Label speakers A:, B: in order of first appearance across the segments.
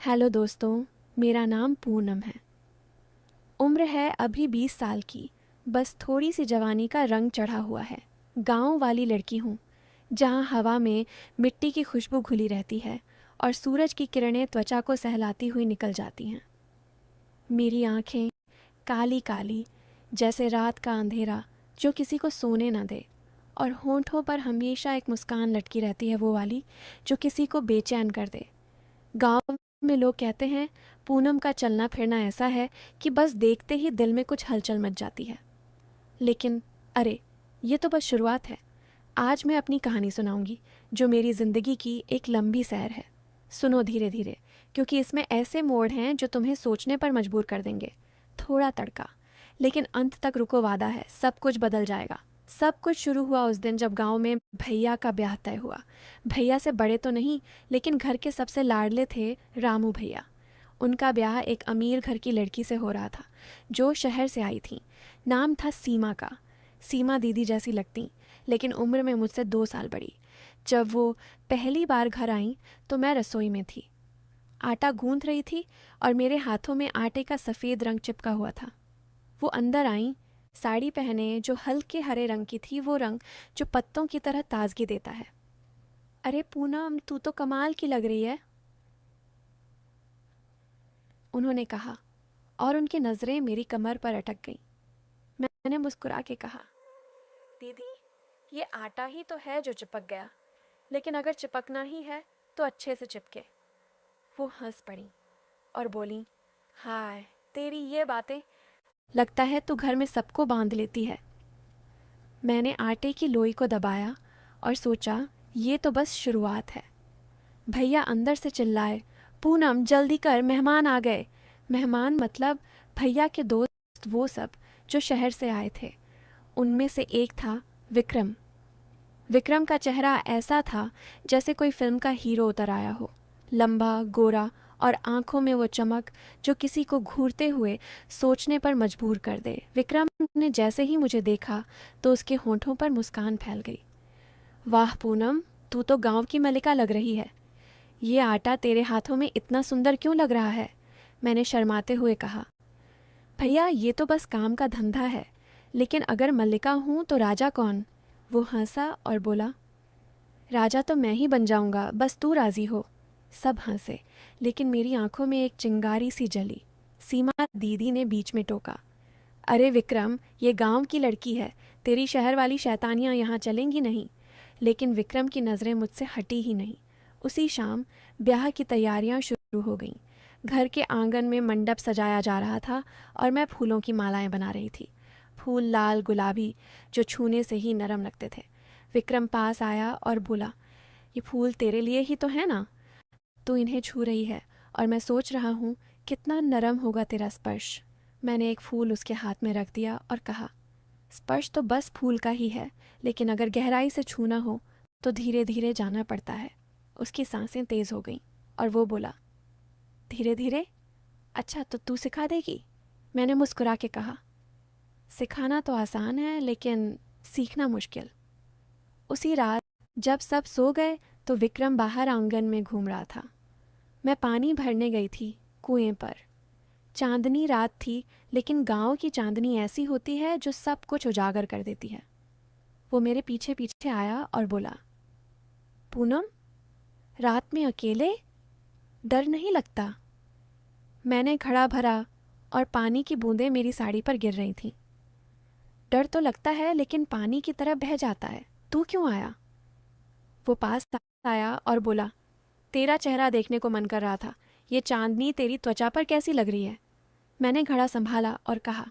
A: Hello दोस्तों, मेरा नाम पूनम है। उम्र है अभी 20 साल की। बस थोड़ी सी जवानी का रंग चढ़ा हुआ है। गांव वाली लड़की हूँ, जहाँ हवा में मिट्टी की खुशबू घुली रहती है और सूरज की किरणें त्वचा को सहलाती हुई निकल जाती हैं। मेरी आंखें काली काली, जैसे रात का अंधेरा जो किसी को सोने न दे, और होंठों पर हमेशा एक मुस्कान लटकी रहती है, वो वाली जो किसी को बेचैन कर दे। गांव में लोग कहते हैं पूनम का चलना फिरना ऐसा है कि बस देखते ही दिल में कुछ हलचल मच जाती है। लेकिन अरे, ये तो बस शुरुआत है। आज मैं अपनी कहानी सुनाऊंगी, जो मेरी ज़िंदगी की एक लंबी सैर है। सुनो धीरे धीरे, क्योंकि इसमें ऐसे मोड़ हैं जो तुम्हें सोचने पर मजबूर कर देंगे। थोड़ा तड़का, लेकिन अंत तक रुको, वादा है सब कुछ बदल जाएगा। सब कुछ शुरू हुआ उस दिन जब गांव में भैया का ब्याह तय हुआ। भैया से बड़े तो नहीं, लेकिन घर के सबसे लाडले थे रामू भैया। उनका ब्याह एक अमीर घर की लड़की से हो रहा था, जो शहर से आई थी। नाम था सीमा का। सीमा दीदी जैसी लगती, लेकिन उम्र में मुझसे 2 साल बड़ी। जब वो पहली बार घर आई तो मैं रसोई में थी, आटा गूंथ रही थी और मेरे हाथों में आटे का सफ़ेद रंग चिपका हुआ था। वो अंदर आई, साड़ी पहने जो हल्के हरे रंग की थी, वो रंग जो पत्तों की तरह ताजगी देता है। अरे पूनम, तू तो कमाल की लग रही है, उन्होंने कहा, और उनकी नज़रें मेरी कमर पर अटक गईं। मैंने मुस्कुरा के कहा, दीदी, ये आटा ही तो है जो चिपक गया, लेकिन अगर चिपकना ही है तो अच्छे से चिपके। वो हंस पड़ी और बोली, हाय, तेरी ये बातें, लगता है तू घर में सबको बांध लेती है। मैंने आटे की लोई को दबाया और सोचा, ये तो बस शुरुआत है। भैया अंदर से चिल्लाए, पूनम जल्दी कर, मेहमान आ गए। मेहमान मतलब भैया के दोस्त, वो सब जो शहर से आए थे। उनमें से एक था विक्रम। विक्रम का चेहरा ऐसा था जैसे कोई फिल्म का हीरो उतर आया हो। लंबा, गोरा, और आंखों में वो चमक जो किसी को घूरते हुए सोचने पर मजबूर कर दे। विक्रम ने जैसे ही मुझे देखा तो उसके होंठों पर मुस्कान फैल गई। वाह पूनम, तू तो गांव की मलिका लग रही है। ये आटा तेरे हाथों में इतना सुंदर क्यों लग रहा है? मैंने शर्माते हुए कहा। भैया, ये तो बस काम का धंधा है, लेकिन अगर मल्लिका हूँ तो राजा कौन? वो हंसा और बोला, राजा तो मैं ही बन जाऊंगा, बस तू राजी हो। सब हंसे, लेकिन मेरी आंखों में एक चिंगारी सी जली। सीमा दीदी ने बीच में टोका, अरे विक्रम, ये गांव की लड़की है, तेरी शहर वाली शैतानियां यहाँ चलेंगी नहीं। लेकिन विक्रम की नज़रें मुझसे हटी ही नहीं। उसी शाम ब्याह की तैयारियां शुरू हो गईं। घर के आंगन में मंडप सजाया जा रहा था और मैं फूलों की मालाएं बना रही थी। फूल लाल गुलाबी, जो छूने से ही नरम लगते थे। विक्रम पास आया और बोला, ये फूल तेरे लिए ही तो है ना? तू इन्हें छू रही है और मैं सोच रहा हूँ कितना नरम होगा तेरा स्पर्श। मैंने एक फूल उसके हाथ में रख दिया और कहा, स्पर्श तो बस फूल का ही है, लेकिन अगर गहराई से छूना हो तो धीरे धीरे जाना पड़ता है। उसकी सांसें तेज हो गईं और वो बोला, धीरे धीरे? अच्छा, तो तू सिखा देगी? मैंने मुस्कुरा के कहा, सिखाना तो आसान है, लेकिन सीखना मुश्किल। उसी रात जब सब सो गए तो विक्रम बाहर आंगन में घूम रहा था। मैं पानी भरने गई थी कुएं पर। चांदनी रात थी, लेकिन गांव की चांदनी ऐसी होती है जो सब कुछ उजागर कर देती है। वो मेरे पीछे पीछे आया और बोला, पूनम, रात में अकेले, डर नहीं लगता? मैंने घड़ा भरा और पानी की बूंदें मेरी साड़ी पर गिर रही थीं। डर तो लगता है, लेकिन पानी की तरह बह जाता है। तू क्यों आया? वो पास आया और बोला, तेरा चेहरा देखने को मन कर रहा था। ये चांदनी तेरी त्वचा पर कैसी लग रही है? मैंने घड़ा संभाला और कहा,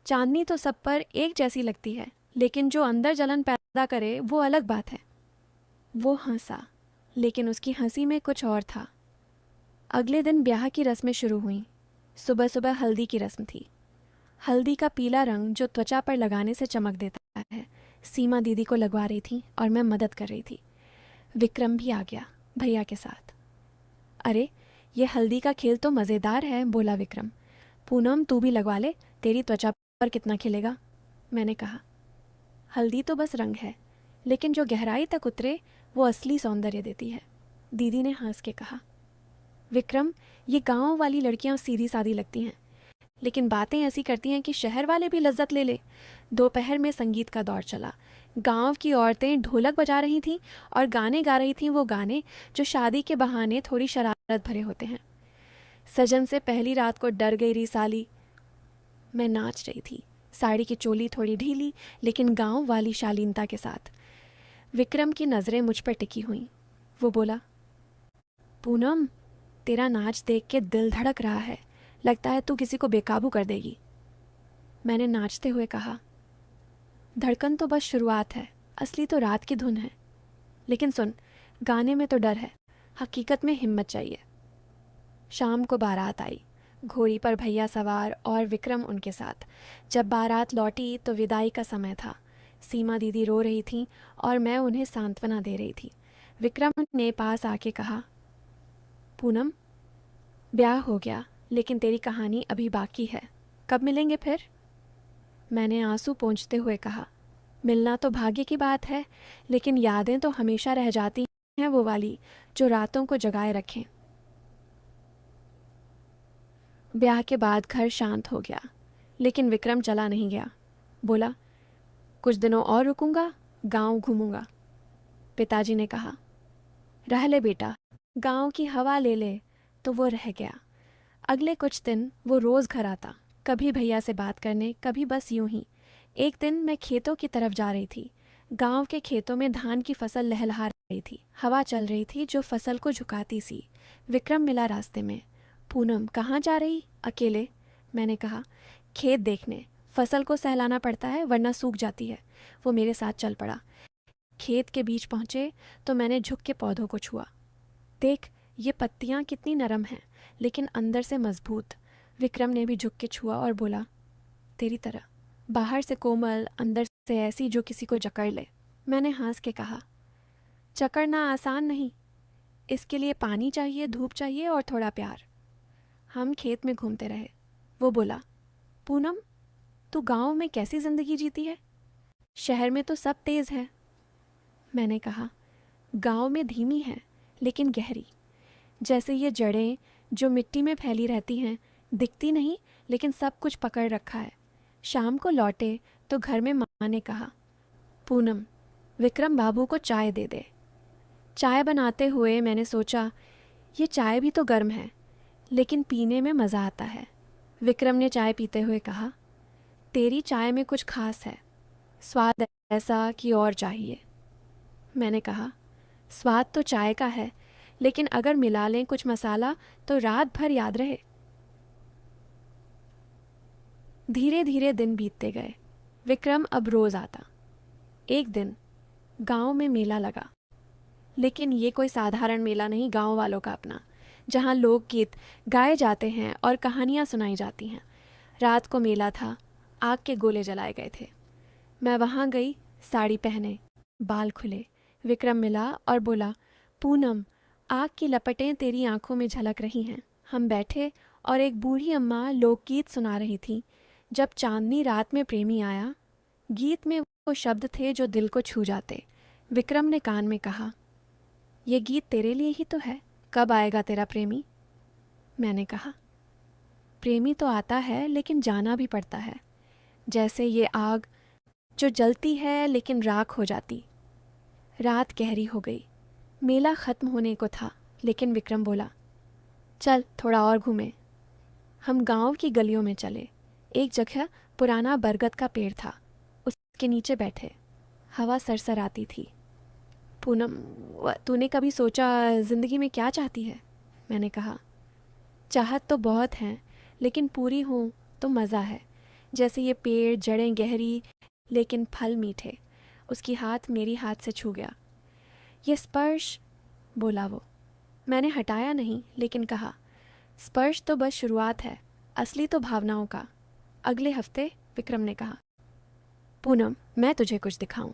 A: चांदनी तो सब पर एक जैसी लगती है, लेकिन जो अंदर जलन पैदा करे वो अलग बात है। वो हंसा, लेकिन उसकी हंसी में कुछ और था। अगले दिन ब्याह की रस्में शुरू हुईं। सुबह सुबह हल्दी की रस्म थी। हल्दी का पीला रंग जो त्वचा पर लगाने से चमक देता है, सीमा दीदी को लगवा रही थी और मैं मदद कर रही थी। विक्रम भी आ गया भैया के साथ। अरे, ये हल्दी का खेल तो मज़ेदार है, बोला विक्रम। पूनम, तू भी लगवा ले, तेरी त्वचा पर कितना खिलेगा। मैंने कहा, हल्दी तो बस रंग है, लेकिन जो गहराई तक उतरे वो असली सौंदर्य देती है। दीदी ने हंस के कहा, विक्रम, ये गांव वाली लड़कियां सीधी सादी लगती हैं, लेकिन बातें ऐसी करती हैं कि शहर वाले भी लज्जत ले ले। दोपहर में संगीत का दौर चला। गांव की औरतें ढोलक बजा रही थीं और गाने गा रही थीं, वो गाने जो शादी के बहाने थोड़ी शरारत भरे होते हैं। सजन से पहली रात को डर गई री साली। मैं नाच रही थी, साड़ी की चोली थोड़ी ढीली, लेकिन गांव वाली शालीनता के साथ। विक्रम की नज़रें मुझ पर टिकी हुईं। वो बोला, पूनम, तेरा नाच देख के दिल धड़क रहा है, लगता है तू किसी को बेकाबू कर देगी। मैंने नाचते हुए कहा, धड़कन तो बस शुरुआत है, असली तो रात की धुन है। लेकिन सुन, गाने में तो डर है, हकीकत में हिम्मत चाहिए। शाम को बारात आई, घोड़ी पर भैया सवार और विक्रम उनके साथ। जब बारात लौटी तो विदाई का समय था। सीमा दीदी रो रही थीं और मैं उन्हें सांत्वना दे रही थी। विक्रम ने पास आके कहा, पूनम, ब्याह हो गया, लेकिन तेरी कहानी अभी बाकी है, कब मिलेंगे फिर? मैंने आंसू पोंछते हुए कहा, मिलना तो भाग्य की बात है, लेकिन यादें तो हमेशा रह जाती हैं, वो वाली जो रातों को जगाए रखें। ब्याह के बाद घर शांत हो गया, लेकिन विक्रम चला नहीं गया। बोला, कुछ दिनों और रुकूंगा, गांव घूमूंगा। पिताजी ने कहा, रह ले बेटा, गांव की हवा ले ले। तो वो रह गया। अगले कुछ दिन वो रोज़ घर आता, कभी भैया से बात करने, कभी बस यूं ही। एक दिन मैं खेतों की तरफ जा रही थी। गांव के खेतों में धान की फसल लहलहा रही थी, हवा चल रही थी जो फसल को झुकाती सी। विक्रम मिला रास्ते में। पूनम, कहाँ जा रही? अकेले? मैंने कहा, खेत देखने, फसल को सहलाना पड़ता है वरना सूख जाती है। वो मेरे साथ चल पड़ा। खेत के बीच पहुंचे तो मैंने झुक के पौधों को छुआ। देख, ये पत्तियां कितनी नरम हैं, लेकिन अंदर से मजबूत। विक्रम ने भी झुक के छुआ और बोला, तेरी तरह, बाहर से कोमल, अंदर से ऐसी जो किसी को जकड़ ले। मैंने हंस के कहा, जकड़ना आसान नहीं, इसके लिए पानी चाहिए, धूप चाहिए और थोड़ा प्यार। हम खेत में घूमते रहे। वो बोला, पूनम, तू गांव में कैसी ज़िंदगी जीती है? शहर में तो सब तेज़ है। मैंने कहा, गांव में धीमी है लेकिन गहरी, जैसे ये जड़ें जो मिट्टी में फैली रहती हैं, दिखती नहीं लेकिन सब कुछ पकड़ रखा है। शाम को लौटे तो घर में माँ ने कहा, पूनम, विक्रम बाबू को चाय दे दे। चाय बनाते हुए मैंने सोचा, ये चाय भी तो गर्म है, लेकिन पीने में मज़ा आता है। विक्रम ने चाय पीते हुए कहा, तेरी चाय में कुछ खास है, स्वाद ऐसा कि और चाहिए। मैंने कहा, स्वाद तो चाय का है, लेकिन अगर मिला लें कुछ मसाला तो रात भर याद रहे। धीरे धीरे दिन बीतते गए। विक्रम अब रोज़ आता। एक दिन गांव में मेला लगा, लेकिन ये कोई साधारण मेला नहीं, गांव वालों का अपना, जहां लोकगीत गाए जाते हैं और कहानियां सुनाई जाती हैं। रात को मेला था, आग के गोले जलाए गए थे। मैं वहां गई, साड़ी पहने, बाल खुले। विक्रम मिला और बोला, पूनम, आग की लपटें तेरी आंखों में झलक रही हैं। हम बैठे और एक बूढ़ी अम्मा लोकगीत सुना रही थी। जब चांदनी रात में प्रेमी आया, गीत में वो शब्द थे जो दिल को छू जाते। विक्रम ने कान में कहा, ये गीत तेरे लिए ही तो है, कब आएगा तेरा प्रेमी? मैंने कहा, प्रेमी तो आता है लेकिन जाना भी पड़ता है, जैसे ये आग जो जलती है लेकिन राख हो जाती। रात गहरी हो गई, मेला ख़त्म होने को था, लेकिन विक्रम बोला, चल थोड़ा और घूमें। हम गांव की गलियों में चले। एक जगह पुराना बरगद का पेड़ था, उसके नीचे बैठे। हवा सरसर आती थी। पूनम, तूने कभी सोचा ज़िंदगी में क्या चाहती है? मैंने कहा, चाहत तो बहुत हैं, लेकिन पूरी हो तो मज़ा है। जैसे ये पेड़, जड़ें गहरी लेकिन फल मीठे। उसकी हाथ मेरी हाथ से छू गया। ये स्पर्श, बोला वो। मैंने हटाया नहीं, लेकिन कहा, स्पर्श तो बस शुरुआत है, असली तो भावनाओं का। अगले हफ्ते, विक्रम ने कहा। पूनम, मैं तुझे कुछ दिखाऊं।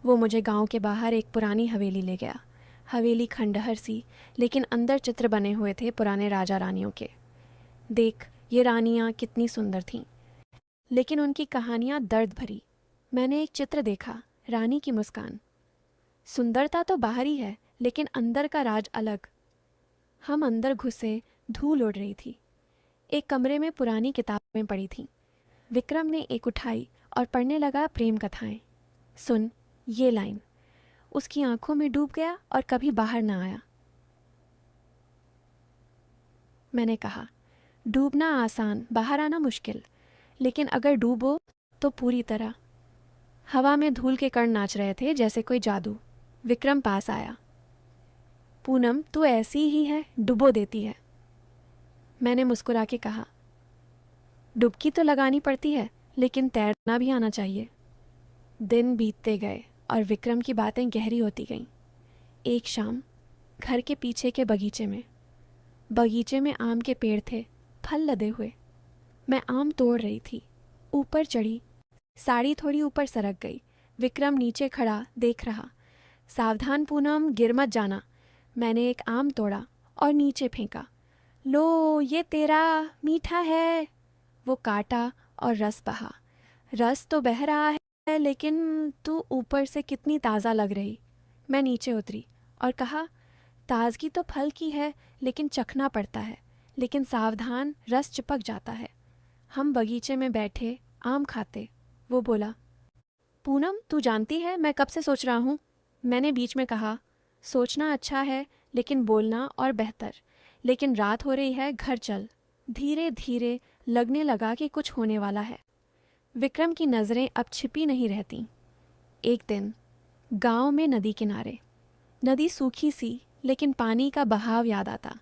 A: वो मुझे गांव के बाहर एक पुरानी हवेली ले गया। हवेली खंडहर सी, लेकिन अंदर चित्र बने हुए थे पुराने राजा रानियों के। देख, ये रानियां कितनी सुंदर थीं, लेकिन उनकी कहानियां दर्द भरी। मैंने एक चित्र देखा, रानी की मुस्कान। सुंदरता तो बाहरी है, लेकिन अंदर का राज अलग। हम अंदर घुसे, धूल उड़ रही थी। एक कमरे में पुरानी किताबें पड़ी थीं। विक्रम ने एक उठाई और पढ़ने लगा प्रेम कथाएं। सुन ये लाइन। उसकी आंखों में डूब गया और कभी बाहर ना आया। मैंने कहा, डूबना आसान, बाहर आना मुश्किल, लेकिन अगर डूबो तो पूरी तरह। हवा में धूल के कण नाच रहे थे जैसे कोई जादू। विक्रम पास आया। पूनम, तू ऐसी ही है, डुबो देती है। मैंने मुस्कुरा के कहा, डुबकी तो लगानी पड़ती है, लेकिन तैरना भी आना चाहिए। दिन बीतते गए और विक्रम की बातें गहरी होती गईं। एक शाम घर के पीछे के बगीचे में आम के पेड़ थे, फल लदे हुए। मैं आम तोड़ रही थी। ऊपर चढ़ी, साड़ी थोड़ी ऊपर सरक गई। विक्रम नीचे खड़ा देख रहा। सावधान पूनम, गिर मत जाना। मैंने एक आम तोड़ा और नीचे फेंका। लो, ये तेरा, मीठा है। वो काटा और रस बहा। रस तो बह रहा है, लेकिन तू ऊपर से कितनी ताज़ा लग रही। मैं नीचे उतरी और कहा, ताजगी तो फल की है, लेकिन चखना पड़ता है। लेकिन सावधान, रस चिपक जाता है। हम बगीचे में बैठे आम खाते। वो बोला, पूनम, तू जानती है मैं कब से सोच रहा हूँ। मैंने बीच में कहा, सोचना अच्छा है, लेकिन बोलना और बेहतर। लेकिन रात हो रही है, घर चल। धीरे धीरे लगने लगा कि कुछ होने वाला है। विक्रम की नज़रें अब छिपी नहीं रहती। एक दिन गांव में नदी किनारे, नदी सूखी सी, लेकिन पानी का बहाव याद आता।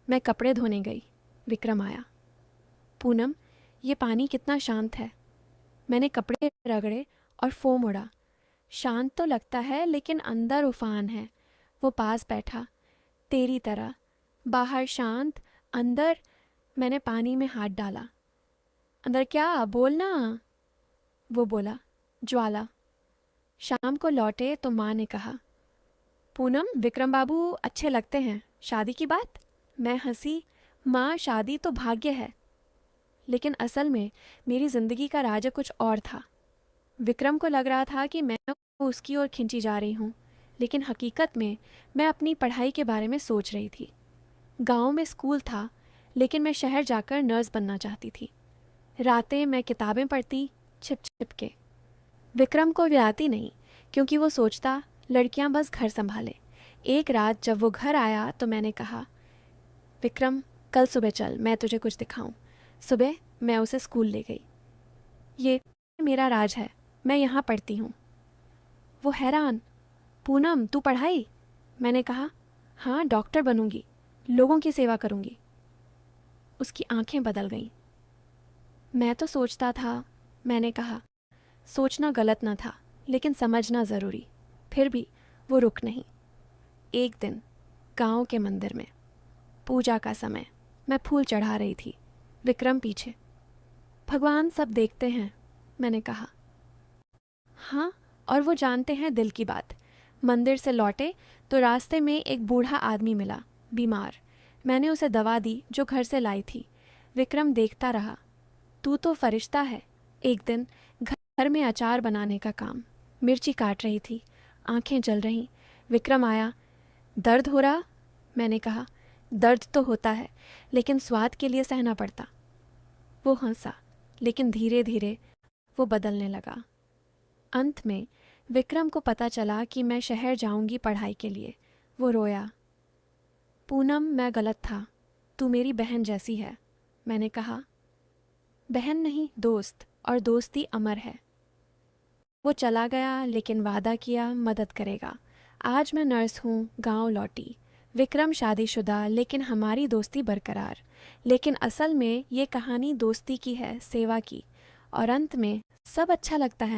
A: मैं कपड़े धोने गई। विक्रम आया। पूनम, ये पानी कितना शांत है। मैंने कपड़े रगड़े और फोम उड़ा। शांत तो लगता है, लेकिन अंदर उफान है। वो पास बैठा, तेरी तरह। बाहर शांत, अंदर। मैंने पानी में हाथ डाला। अंदर क्या, बोलना। वो बोला, ज्वाला। शाम को लौटे तो माँ ने कहा, पूनम, विक्रम बाबू अच्छे लगते हैं, शादी की बात। मैं हंसी। माँ, शादी तो भाग्य है, लेकिन असल में मेरी ज़िंदगी का राज कुछ और था। विक्रम को लग रहा था कि मैं उसकी ओर खिंची जा रही हूँ, लेकिन हकीकत में मैं अपनी पढ़ाई के बारे में सोच रही थी। गांव में स्कूल था, लेकिन मैं शहर जाकर नर्स बनना चाहती थी। रातें मैं किताबें पढ़ती, छिप छिप के। विक्रम को व्याती नहीं, क्योंकि वो सोचता लड़कियां बस घर संभाले। एक रात जब वो घर आया तो मैंने कहा, विक्रम, कल सुबह चल, मैं तुझे कुछ दिखाऊं। सुबह मैं उसे स्कूल ले गई। ये मेरा राज है, मैं यहाँ पढ़ती हूँ। वो हैरान, पूनम, तू पढ़ाई? मैंने कहा, हाँ, डॉक्टर बनूंगी, लोगों की सेवा करूंगी। उसकी आंखें बदल गईं। मैं तो सोचता था। मैंने कहा, सोचना गलत न था, लेकिन समझना ज़रूरी। फिर भी वो रुक नहीं। एक दिन गांव के मंदिर में, पूजा का समय, मैं फूल चढ़ा रही थी, विक्रम पीछे। भगवान सब देखते हैं, मैंने कहा। हाँ, और वो जानते हैं दिल की बात। मंदिर से लौटे तो रास्ते में एक बूढ़ा आदमी मिला, बीमार। मैंने उसे दवा दी जो घर से लाई थी। विक्रम देखता रहा। तू तो फरिश्ता है। एक दिन घर में अचार बनाने का काम, मिर्ची काट रही थी, आंखें जल रहीं। विक्रम आया। दर्द हो रहा? मैंने कहा, दर्द तो होता है, लेकिन स्वाद के लिए सहना पड़ता। वो हंसा, लेकिन धीरे धीरे वो बदलने लगा। अंत में विक्रम को पता चला कि मैं शहर जाऊंगी पढ़ाई के लिए। वो रोया। पूनम, मैं गलत था, तू मेरी बहन जैसी है। मैंने कहा, बहन नहीं, दोस्त, और दोस्ती अमर है। वो चला गया, लेकिन वादा किया मदद करेगा। आज मैं नर्स हूँ, गांव लौटी। विक्रम शादीशुदा, लेकिन हमारी दोस्ती बरकरार। लेकिन असल में ये कहानी दोस्ती की है, सेवा की। और अंत में सब अच्छा लगता है।